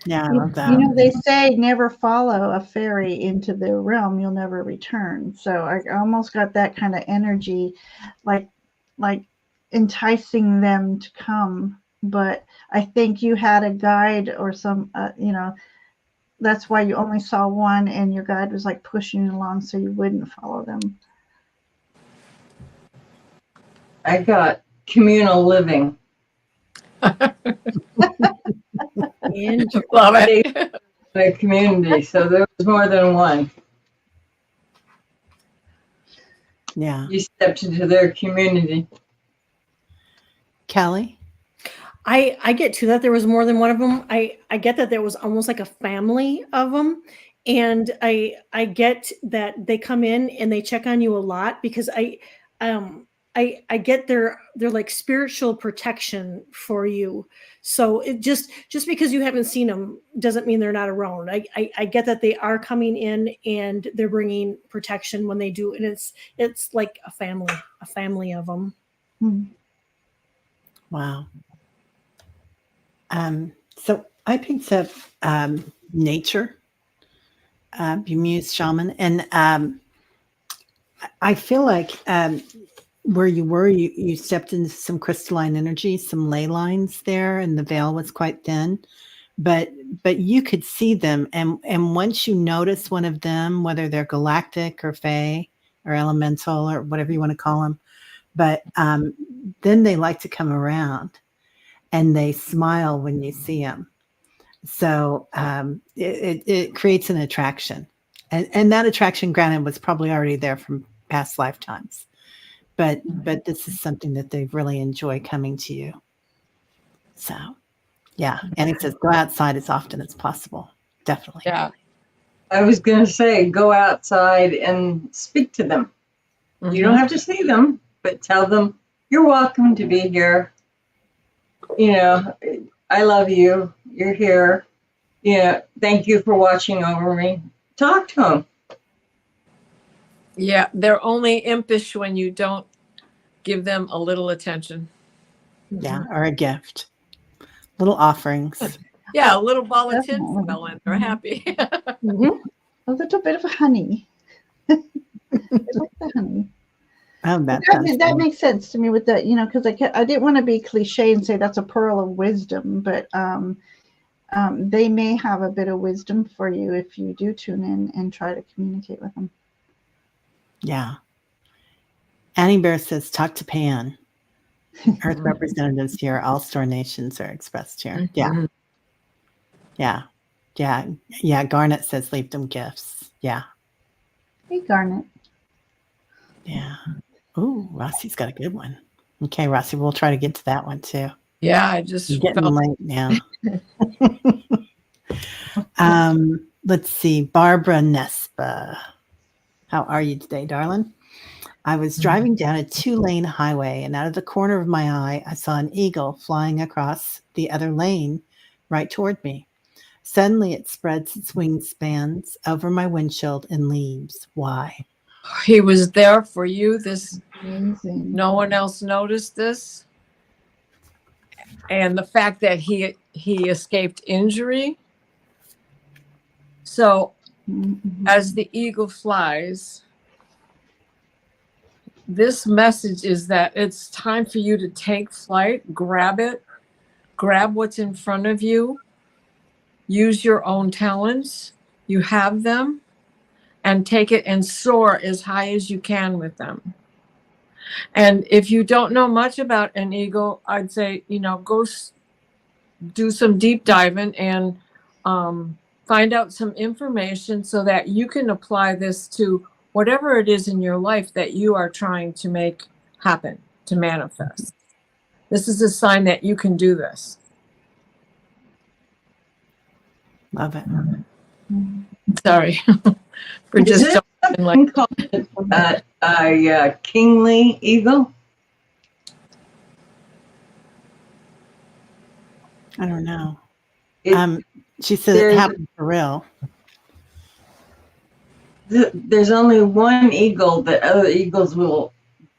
Yeah, I love that. You know, they say never follow a fairy into their realm, you'll never return. So I almost got that kind of energy, like enticing them to come. But I think you had a guide or some, you know, that's why you only saw one, and your guide was like pushing you along so you wouldn't follow them. I got communal living. Love it. A community, so there was more than one. Yeah. You stepped into their community. Kelly? I get to that there was more than one of them. I get that there was almost like a family of them, and I get that they come in and they check on you a lot because I get they're like spiritual protection for you. So it just because you haven't seen them doesn't mean they're not around. I get that they are coming in and they're bringing protection when they do, and it's like a family of them. Wow. So I picked up nature, Bemused shaman, and I feel like where you were, you stepped into some crystalline energy, some ley lines there, and the veil was quite thin, but you could see them, and once you notice one of them, whether they're galactic or fae or elemental or whatever you want to call them, but then they like to come around. And they smile when you see them. So it creates an attraction. And that attraction, granted, was probably already there from past lifetimes. But this is something that they really enjoy coming to you. So, yeah. And it says go outside as often as possible. Definitely. Yeah. I was going to say, go outside and speak to them. Mm-hmm. You don't have to see them, but tell them, you're welcome to be here. You know, I love you. You're here. You know, thank you for watching over me. Talk to them. Yeah, they're only impish when you don't give them a little attention. Yeah, or a gift. Little offerings. Yeah, a little ball of tin Definitely. fell in. They're happy. A little bit of honey. I like the honey. Oh, That makes sense to me with the, you know, because I didn't want to be cliche and say that's a pearl of wisdom, but they may have a bit of wisdom for you if you do tune in and try to communicate with them. Yeah. Annie Bear says, talk to Pan. Earth representatives here, all star nations are expressed here. Yeah. Yeah. Garnet says, leave them gifts. Yeah. Hey, Garnet. Yeah. Ooh, Rossi's got a good one. Okay, Rossi, we'll try to get to that one too. Yeah, I just You're getting late now. Let's see. Barbara Nespa. How are you today, darling? I was driving down a 2-lane highway, and out of the corner of my eye, I saw an eagle flying across the other lane right toward me. Suddenly, it spreads its wingspans over my windshield and leaves. Why? He was there for you. This Amazing. no one else noticed this. and the fact that he escaped injury. So as the eagle flies, this message is that it's time for you to take flight, grab it, grab what's in front of you, use your own talents. You have them, and take it and soar as high as you can with them. And if you don't know much about an eagle, I'd say, go do some deep diving and find out some information so that you can apply this to whatever it is in your life that you are trying to make happen, to manifest. This is a sign that you can do this. Love it. Sorry for Is just there jumping something called a kingly eagle? I don't know. It- She said it there's- happened for real. There's only one eagle that other eagles will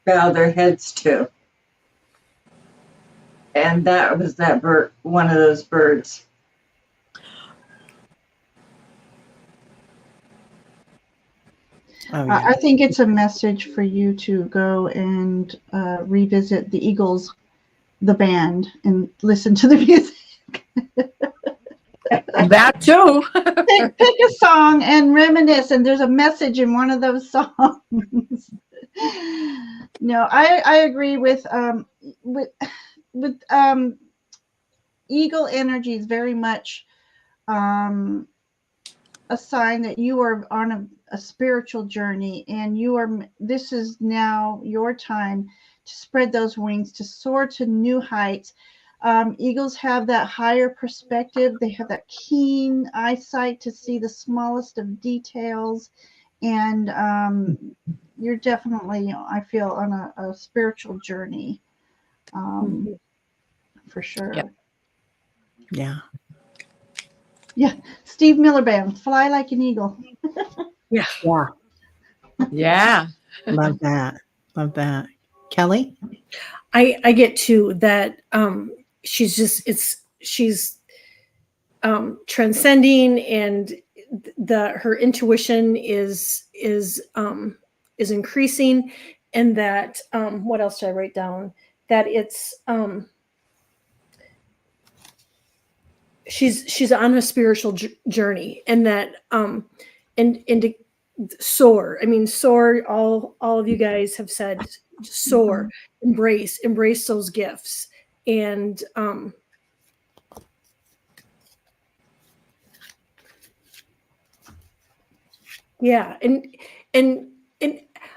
bow their heads to. And that was that bird, one of those birds. Oh, yeah. I think it's a message for you to go and revisit the Eagles, the band, and listen to the music. that too. Pick a song and reminisce, and there's a message in one of those songs. No, I agree with eagle energy is very much a sign that you are on a spiritual journey, and this is now your time to spread those wings, to soar to new heights. Eagles have that higher perspective. They have that keen eyesight to see the smallest of details. And you're definitely, I feel, on a spiritual journey, for sure. Yep. Yeah. Yeah. Steve Miller Band, Fly Like an Eagle. Yeah. Yeah. Yeah. Love that. Love that. Kelly? I get to that. She's transcending, and her intuition is increasing, and that what else did I write down? That it's she's on a spiritual journey, and that and to soar. I mean, soar. All of you guys have said soar, embrace those gifts, and yeah, and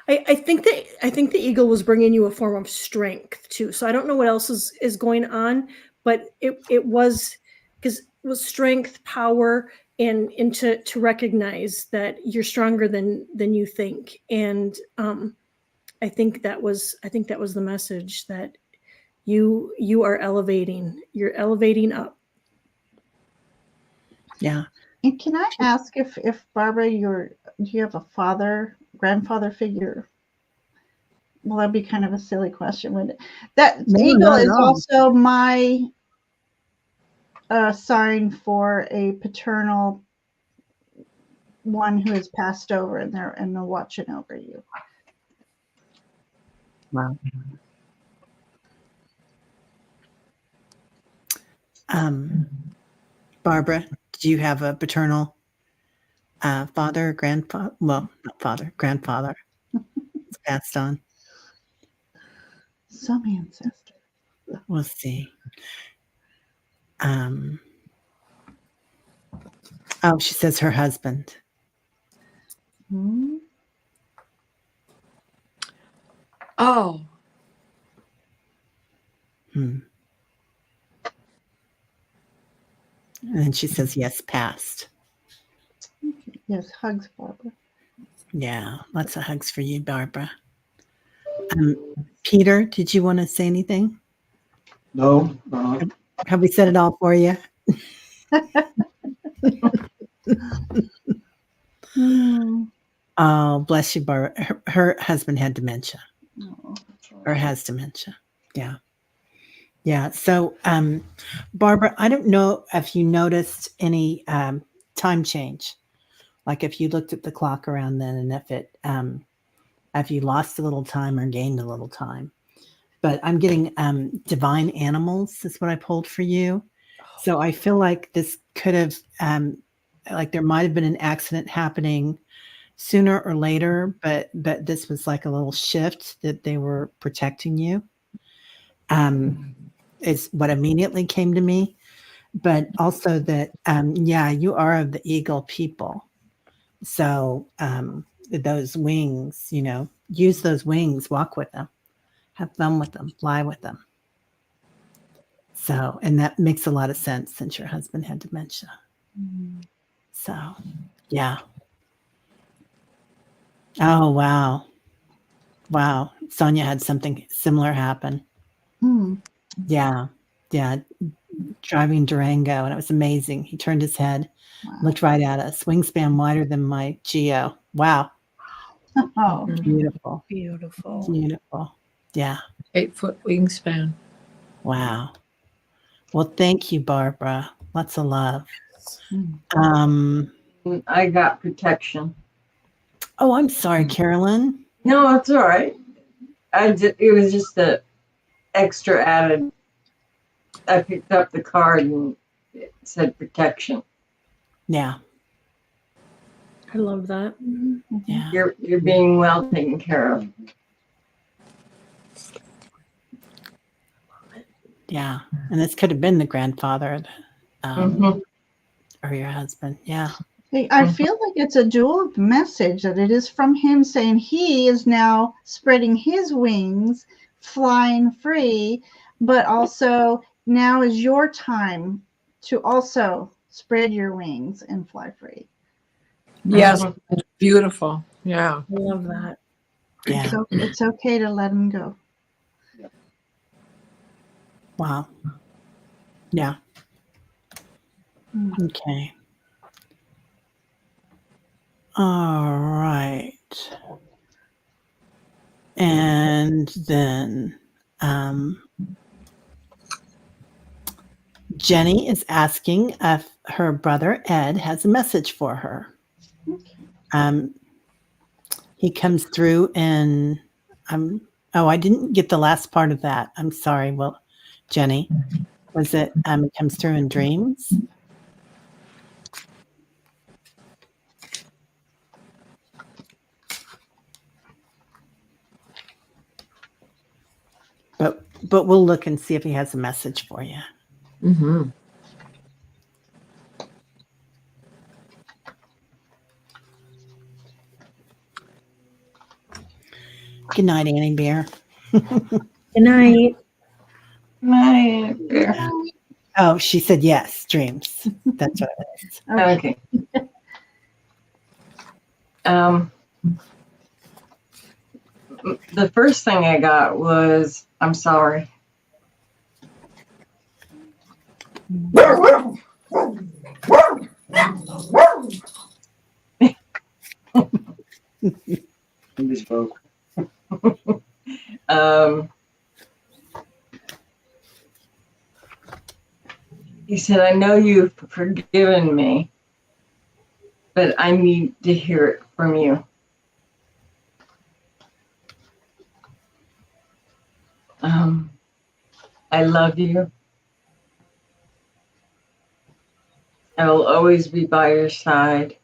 I think the eagle was bringing you a form of strength too. So I don't know what else is going on, but it was, because it was strength, power, and to recognize that you're stronger than you think. And I think that was the message, that you are elevating. You're elevating up. Yeah. And can I ask if Barbara, do you have a grandfather figure? Well, that'd be kind of a silly question, wouldn't it? That No, eagle not at is all. also my sign for a paternal one who has passed over, and they're watching over you. Wow. Barbara, do you have a paternal father or grandfather? Well, not father, grandfather. It's passed on. Some ancestor. We'll see. Oh, she says her husband. Hmm? Oh. And then she says, yes, passed. Yes, hugs, Barbara. Yeah, lots of hugs for you, Barbara. Peter, did you want to say anything? No. Have we said it all for you? Oh, bless you, Barbara. Her husband had dementia. Oh, Or has dementia. Yeah. Yeah. So, Barbara, I don't know if you noticed any time change, like if you looked at the clock around then, and if you lost a little time or gained a little time. But I'm getting divine animals is what I pulled for you. So I feel like this could have, like there might have been an accident happening sooner or later, but this was like a little shift that they were protecting you. Is what immediately came to me, but also that yeah, you are of the eagle people. So those wings, use those wings, walk with them, have fun with them, fly with them. So, and that makes a lot of sense since your husband had dementia. So, yeah. Oh, wow. Wow. Sonia had something similar happen. Yeah. Yeah. Driving Durango, and it was amazing. He turned his head, looked right at us, wingspan wider than my Geo. Wow. Oh, Beautiful. Beautiful. Beautiful. Yeah. 8-foot wingspan. Wow. Well, thank you, Barbara. Lots of love. I got protection. Oh, I'm sorry, Carolyn. No, it's all right. It was just the extra added. I picked up the card and it said protection. Yeah. I love that. Yeah. You're being well taken care of. Yeah. And this could have been the grandfather or your husband. Yeah. I feel like it's a dual message, that it is from him saying he is now spreading his wings, flying free, but also now is your time to also spread your wings and fly free. Yes, beautiful. Yeah. I love that. Yeah. So it's okay to let him go. Wow. Yeah. Okay. All right. And then Jenny is asking if her brother Ed has a message for her. He comes through and I didn't get the last part of that. I'm sorry. Well, Jenny, was it it comes through in dreams? But we'll look and see if he has a message for you. Mm-hmm. Good night, Annie Bear. Good night. Oh, she said yes, dreams. That's what it is. Okay. The first thing I got was, I'm sorry. This boat. He said, I know you've forgiven me, but I need to hear it from you. I love you. I will always be by your side.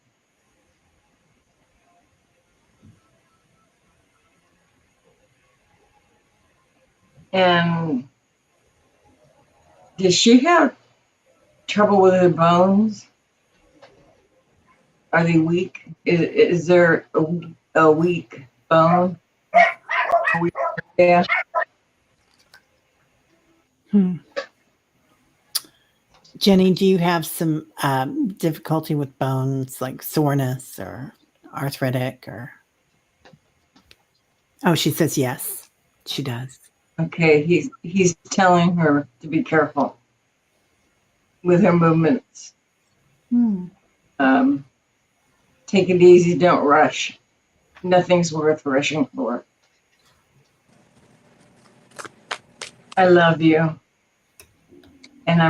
And does she have trouble with her bones? Are they weak? Is there a weak bone? Yeah. Jenny, do you have some difficulty with bones, like soreness or arthritic or? Oh, she says yes, she does. Okay, he's telling her to be careful with her movements. Take it easy, don't rush. Nothing's worth rushing for. I love you. And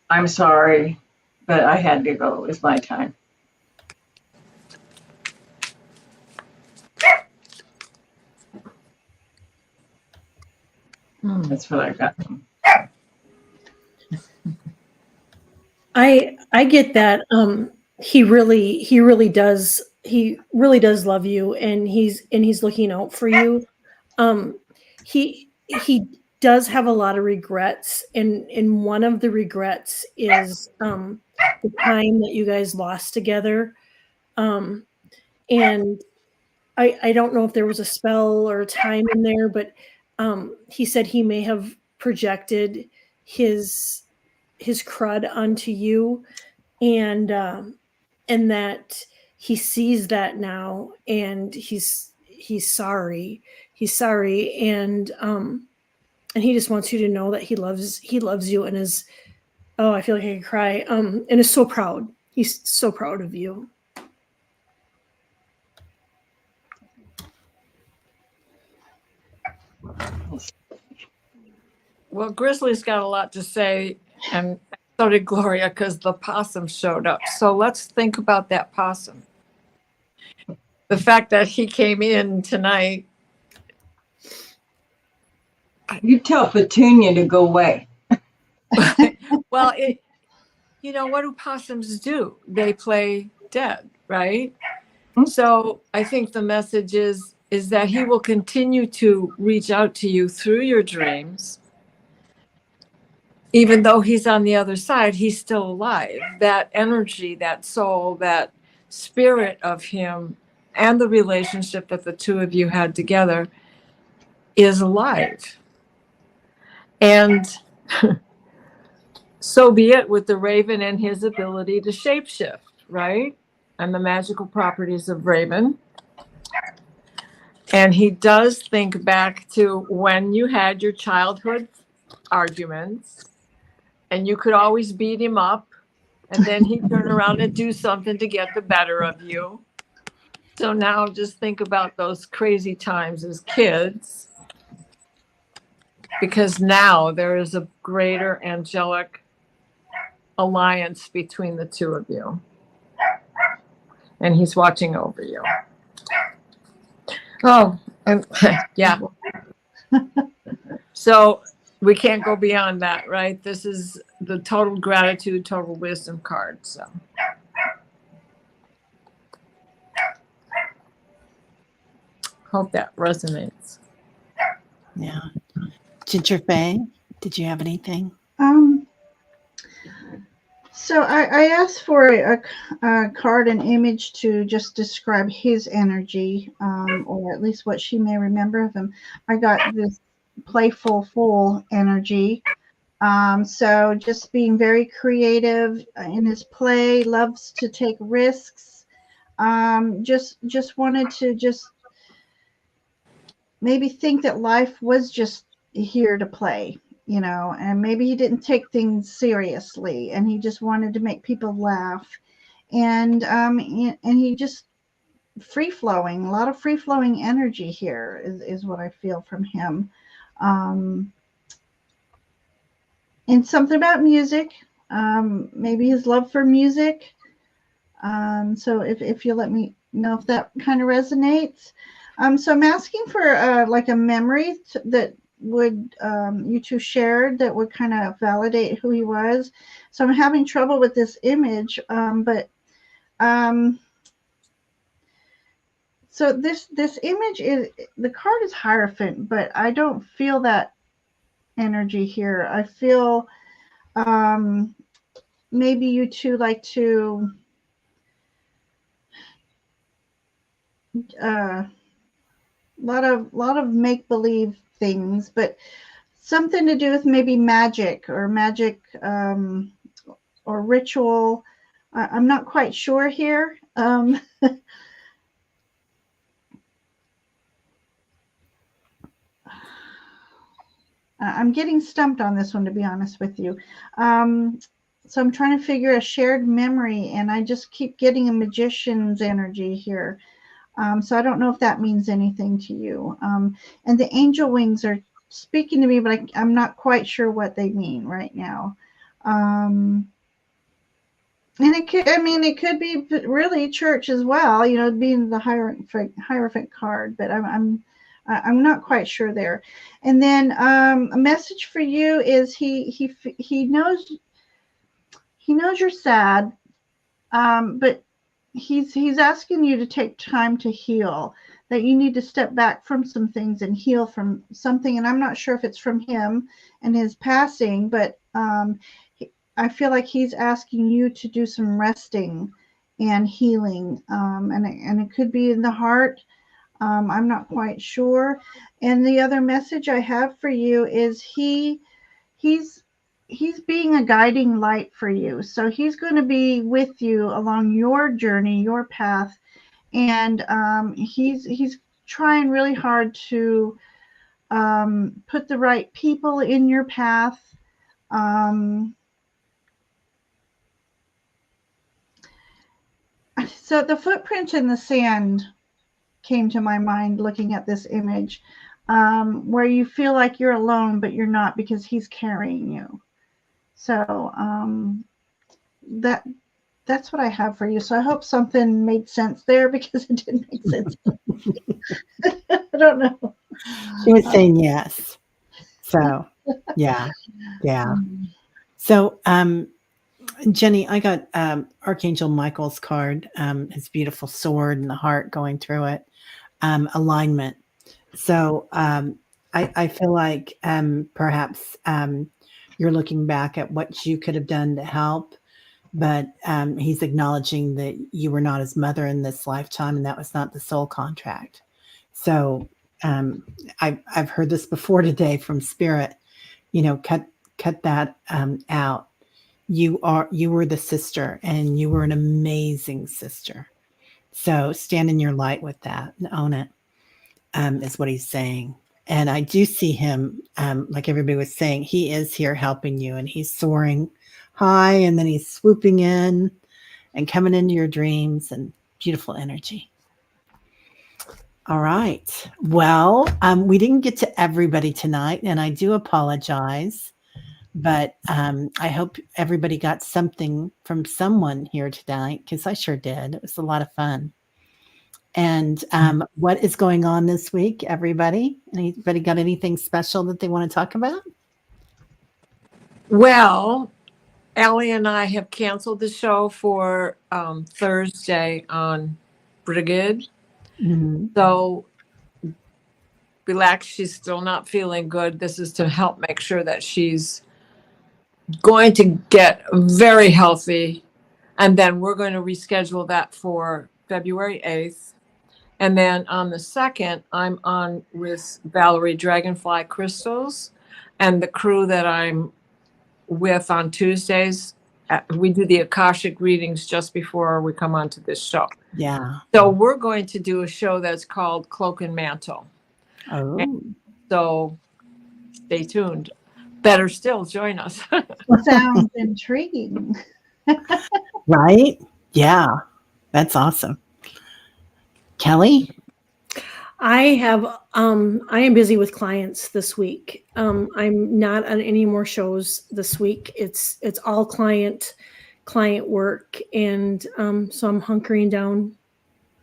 I'm sorry, but I had to go. It was my time. That's what I got. I get that. He really does love you, and he's looking out for you. He does have a lot of regrets, and one of the regrets is the time that you guys lost together. And I don't know if there was a spell or a time in there, but he said he may have projected his crud onto you, and that he sees that now, and he's sorry. He's sorry, and he just wants you to know that he loves you, and is, oh, I feel like I could cry, and is so proud. He's so proud of you. Well, Grizzly's got a lot to say, and so did Gloria, because the possum showed up. So let's think about that possum. The fact that he came in tonight. You tell Petunia to go away. Well, what do possums do? They play dead, right? Mm-hmm. So I think the message is that he will continue to reach out to you through your dreams. Even though he's on the other side, he's still alive. That energy, that soul, that spirit of him, and the relationship that the two of you had together is alive. And so be it with the raven and his ability to shapeshift, right? And the magical properties of raven. And he does think back to when you had your childhood arguments, and you could always beat him up, and then he'd turn around and do something to get the better of you. So now just think about those crazy times as kids, because now there is a greater angelic alliance between the two of you, and he's watching over you. Oh, and yeah. So we can't go beyond that, right? This is the total gratitude, total wisdom card. So hope that resonates. Yeah. Ginger Faye, did you have anything? So I asked for a card, an image to just describe his energy, or at least what she may remember of him. I got this playful, full energy. So just being very creative in his play, loves to take risks. Just wanted to just maybe think that life was just here to play, and maybe he didn't take things seriously, and he just wanted to make people laugh, and he just free flowing, a lot of free flowing energy here is what I feel from him. And something about music, maybe his love for music. So if you let me know if that kind of resonates. So I'm asking for like a memory that would you two shared that would kind of validate who he was. So I'm having trouble with this image, but so this image is, the card is Hierophant, but I don't feel that energy here. I feel maybe you two like to lot of make-believe things, but something to do with maybe magic or ritual. I'm not quite sure here. I'm getting stumped on this one, to be honest with you. So I'm trying to figure a shared memory, and I just keep getting a magician's energy here. So I don't know if that means anything to you. And the angel wings are speaking to me, but I'm not quite sure what they mean right now. And it could, I mean, it could be really church as well, you know, being the Hierophant card, but I'm not quite sure there. And then a message for you is he knows you're sad, but he's asking you to take time to heal, that you need to step back from some things and heal from something. And I'm not sure if it's from him and his passing, but I feel like he's asking you to do some resting and healing, and it could be in the heart. I'm not quite sure. And the other message I have for you is he's being a guiding light for you. So he's going to be with you along your journey, your path, and he's trying really hard to put the right people in your path. So the footprint in the sand came to my mind looking at this image, where you feel like you're alone, but you're not, because he's carrying you. So that's what I have for you. So I hope something made sense there, because it didn't make sense. I don't know. She was saying yes. So yeah. So Jenny, I got Archangel Michael's card, his beautiful sword and the heart going through it, alignment. So I feel like perhaps you're looking back at what you could have done to help, but he's acknowledging that you were not his mother in this lifetime, and that was not the soul contract. So I've heard this before today from Spirit, you know, cut that out. You were the sister, and you were an amazing sister. So stand in your light with that and own it, is what he's saying. And I do see him, like everybody was saying, he is here helping you, and he's soaring high, and then he's swooping in and coming into your dreams, and beautiful energy. All right. Well, we didn't get to everybody tonight, and I do apologize. But I hope everybody got something from someone here tonight, because I sure did. It was a lot of fun. And what is going on this week, everybody? Anybody got anything special that they want to talk about? Well, Aley and I have canceled the show for Thursday on Brigade. Mm-hmm. So relax. She's still not feeling good. This is to help make sure that she's going to get very healthy. And then we're going to reschedule that for February 8th. And then on the 2nd, I'm on with Valerie Dragonfly Crystals and the crew that I'm with on Tuesdays. We do the Akashic readings just before we come onto this show. Yeah. So we're going to do a show that's called Cloak and Mantle. Oh. And so stay tuned. Better still, join us. Sounds intriguing. Right? Yeah. That's awesome. Kelly? I am busy with clients this week. I'm not on any more shows this week. It's all client work, and so I'm hunkering down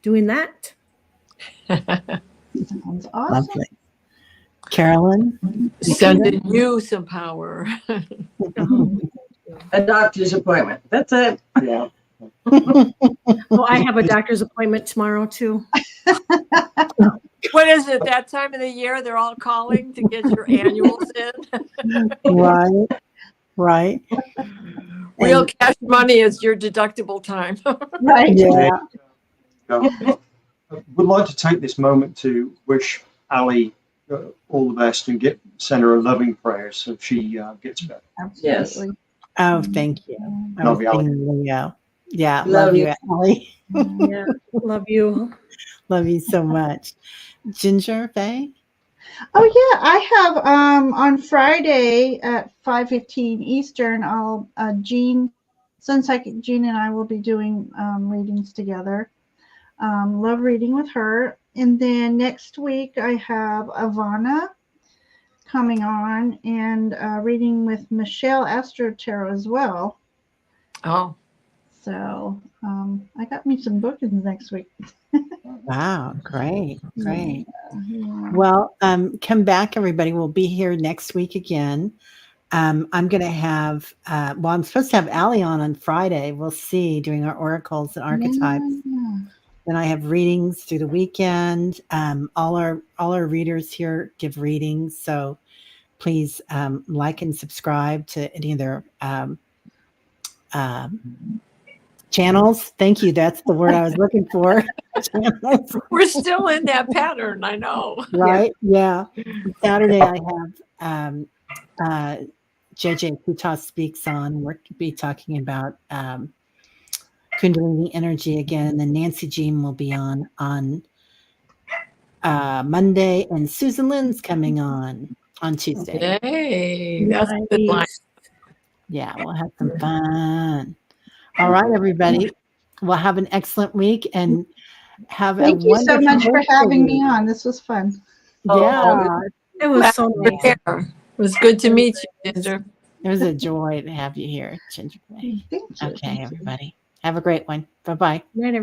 doing that. Sounds awesome. Lovely. Carolyn? Sending you some power. A doctor's appointment. That's it. Yeah. Oh, I have a doctor's appointment tomorrow too. What is it? That time of the year they're all calling to get your annuals in. Right. Real cash money is your deductible time. Right. Yeah. I would like to take this moment to wish Aley all the best and send her a loving prayer so she gets better. Absolutely. Oh, thank you. Love you, Aley. Leo. Yeah, Love love you, you. Aley. Yeah, love you. Love you so much. Ginger, Faye? Oh yeah, I have on Friday at 5:15 Eastern. Sun Psychic Jean and I will be doing readings together. Love reading with her. And then next week I have Ivana coming on and reading with Michelle Astro Tarot as well. Oh, So I got me some bookings next week. Wow, great, great. Yeah. Well, come back, everybody. We'll be here next week again. I'm going to have, I'm supposed to have Aley on Friday. We'll see, doing our oracles and archetypes. Yeah. Then I have readings through the weekend. All our readers here give readings, so please like and subscribe to any of their channels. Thank you. That's the word I was looking for. Channels. we're still in that pattern. I know. Right? Yeah. Saturday I have JJ Kuta speaks on. We'll be talking about Kundalini energy again, and then Nancy Jean will be on Monday, and Susan Lynn's coming on Tuesday. Yay, that's a good line. Nice. Yeah, we'll have some fun. All right, everybody. Well, have an excellent week and have Thank a you so much for wonderful having me week. on. This was fun. Yeah, It was so Glad nice. you're here. It was good to meet you, Ginger. it was a joy to have you here, Ginger. Thank you. Okay, Thank you. everybody. Have a great one. Bye-bye. Right,